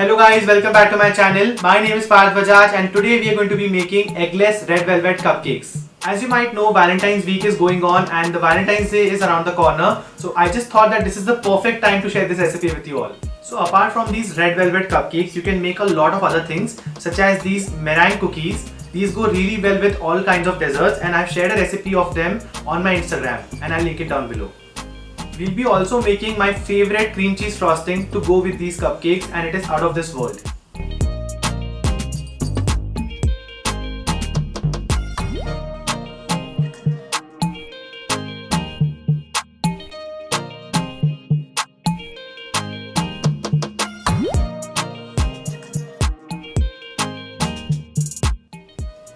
Hello guys, welcome back to my channel. My name is Parth Bajaj and today we are going to be making eggless red velvet cupcakes. As you might know, Valentine's week is going on and the Valentine's Day is around the corner. So I just thought that this is the perfect time to share this recipe with you all. So apart from these red velvet cupcakes, you can make a lot of other things such as these meringue cookies. These go really well with all kinds of desserts and I've shared a recipe of them on my Instagram and I'll link it down below. We'll be also making my favorite cream cheese frosting to go with these cupcakes and it is out of this world.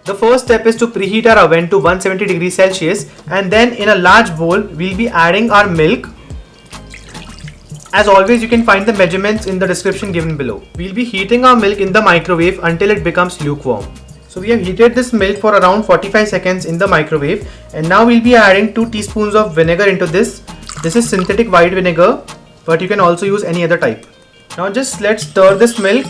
The first step is to preheat our oven to 170 degrees Celsius and then in a large bowl we'll be adding our milk. As always, you can find the measurements in the description given below. We'll be heating our milk in the microwave until it becomes lukewarm. So we have heated this milk for around 45 seconds in the microwave and now we'll be adding 2 teaspoons of vinegar into this. This is synthetic white vinegar, but you can also use any other type. Now just let's stir this milk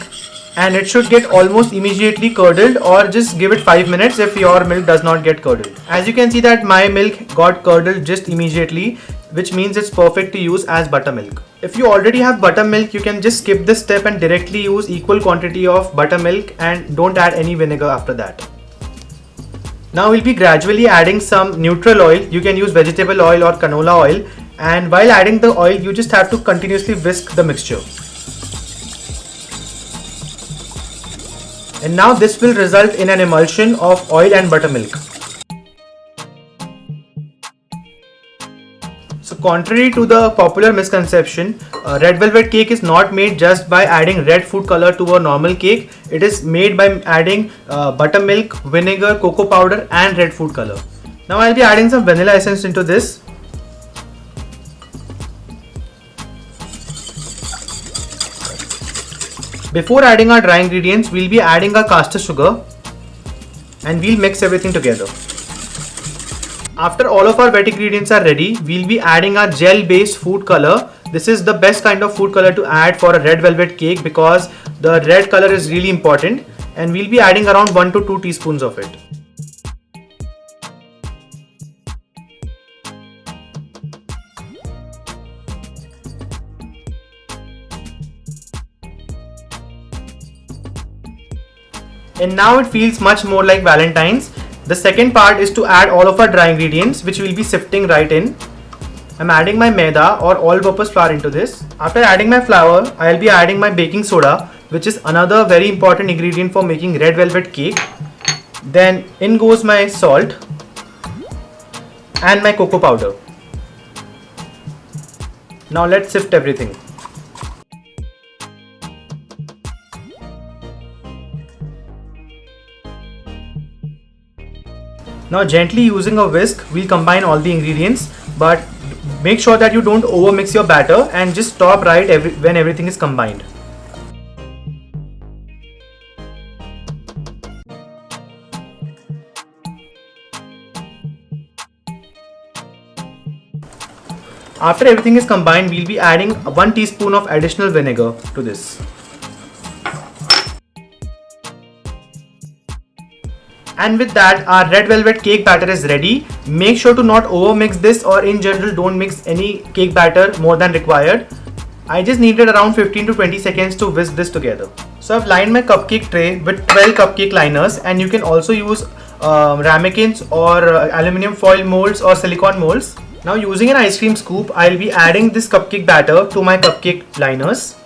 and it should get almost immediately curdled, or just give it 5 minutes if your milk does not get curdled. As you can see that my milk got curdled just immediately, which means it's perfect to use as buttermilk. If you already have buttermilk, you can just skip this step and directly use equal quantity of buttermilk and don't add any vinegar after that. Now we'll be gradually adding some neutral oil. You can use vegetable oil or canola oil, and while adding the oil you just have to continuously whisk the mixture. And now this will result in an emulsion of oil and buttermilk. So contrary to the popular misconception, red velvet cake is not made just by adding red food color to a normal cake. It is made by adding buttermilk, vinegar, cocoa powder and red food color. Now I'll be adding some vanilla essence into this. Before adding our dry ingredients, we'll be adding our caster sugar and we'll mix everything together. After all of our wet ingredients are ready, we'll be adding our gel based food color. This is the best kind of food color to add for a red velvet cake because the red color is really important, and we'll be adding around 1 to 2 teaspoons of it. And now it feels much more like Valentine's. The second part is to add all of our dry ingredients, which we'll be sifting right in. I'm adding my maida or all-purpose flour into this. After adding my flour, I'll be adding my baking soda, which is another very important ingredient for making red velvet cake. Then in goes my salt and my cocoa powder. Now let's sift everything. Now gently using a whisk, we'll combine all the ingredients, but make sure that you don't overmix your batter and just stop right when everything is combined. After everything is combined, we'll be adding 1 teaspoon of additional vinegar to this. And with that, our red velvet cake batter is ready. Make sure to not over mix this, or in general don't mix any cake batter more than required. I just needed around 15 to 20 seconds to whisk this together. So I've lined my cupcake tray with 12 cupcake liners, and you can also use ramekins or aluminum foil molds or silicone molds. Now using an ice cream scoop, I'll be adding this cupcake batter to my cupcake liners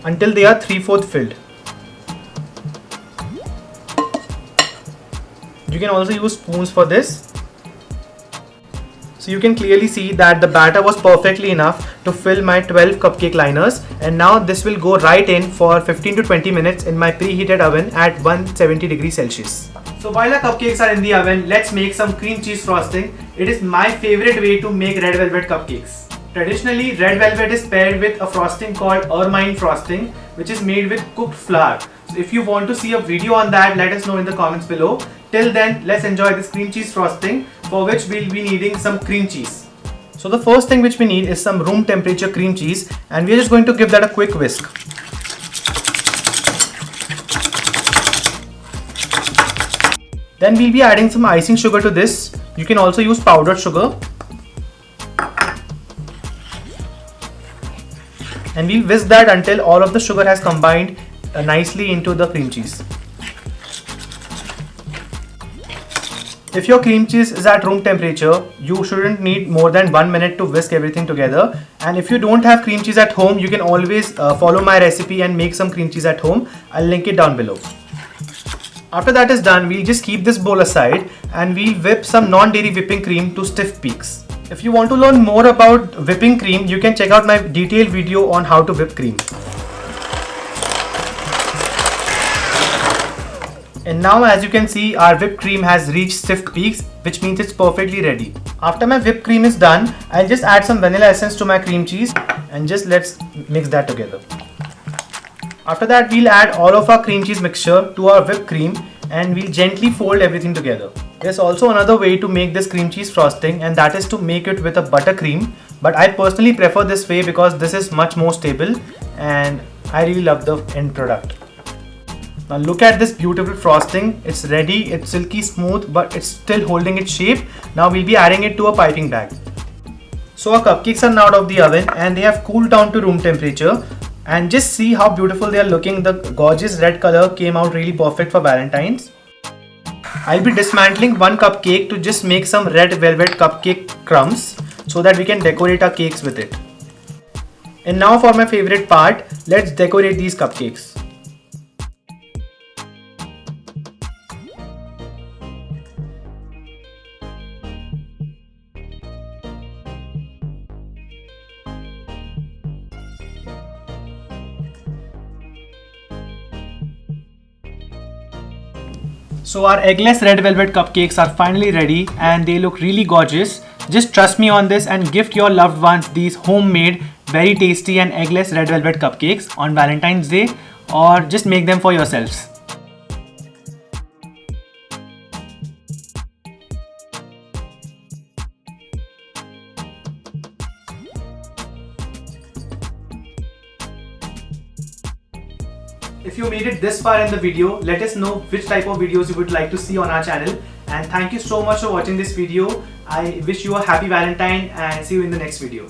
until they are 3/4 filled. You can also use spoons for this. So you can clearly see that the batter was perfectly enough to fill my 12 cupcake liners, and now this will go right in for 15 to 20 minutes in my preheated oven at 170 degrees Celsius. So while our cupcakes are in the oven, let's make some cream cheese frosting. It is my favorite way to make red velvet cupcakes. Traditionally, red velvet is paired with a frosting called ermine frosting, which is made with cooked flour. So if you want to see a video on that, let us know in the comments below. Till then, let's enjoy this cream cheese frosting, for which we'll be needing some cream cheese. So the first thing which we need is some room temperature cream cheese, and we're just going to give that a quick whisk. Then we'll be adding some icing sugar to this. You can also use powdered sugar. And we'll whisk that until all of the sugar has combined nicely into the cream cheese. If your cream cheese is at room temperature, you shouldn't need more than 1 minute to whisk everything together. And if you don't have cream cheese at home, you can always follow my recipe and make some cream cheese at home. I'll link it down below. After that is done, we'll just keep this bowl aside and we'll whip some non-dairy whipping cream to stiff peaks. If you want to learn more about whipping cream, you can check out my detailed video on how to whip cream. And now as you can see, our whipped cream has reached stiff peaks, which means it's perfectly ready. After my whipped cream is done, I'll just add some vanilla essence to my cream cheese and just let's mix that together. After that, we'll add all of our cream cheese mixture to our whipped cream and we'll gently fold everything together. There's also another way to make this cream cheese frosting, and that is to make it with a buttercream, but I personally prefer this way because this is much more stable and I really love the end product. Now look at this beautiful frosting. It's ready, it's silky smooth, but it's still holding its shape. Now we'll be adding it to a piping bag. So our cupcakes are now out of the oven and they have cooled down to room temperature. And just see how beautiful they are looking. The gorgeous red color came out really perfect for Valentine's. I'll be dismantling one cupcake to just make some red velvet cupcake crumbs so that we can decorate our cakes with it. And now for my favorite part, let's decorate these cupcakes. So our eggless red velvet cupcakes are finally ready and they look really gorgeous. Just trust me on this and gift your loved ones these homemade, very tasty and eggless red velvet cupcakes on Valentine's Day, or just make them for yourselves. If you made it this far in the video, let us know which type of videos you would like to see on our channel. And thank you so much for watching this video. I wish you a happy Valentine and see you in the next video.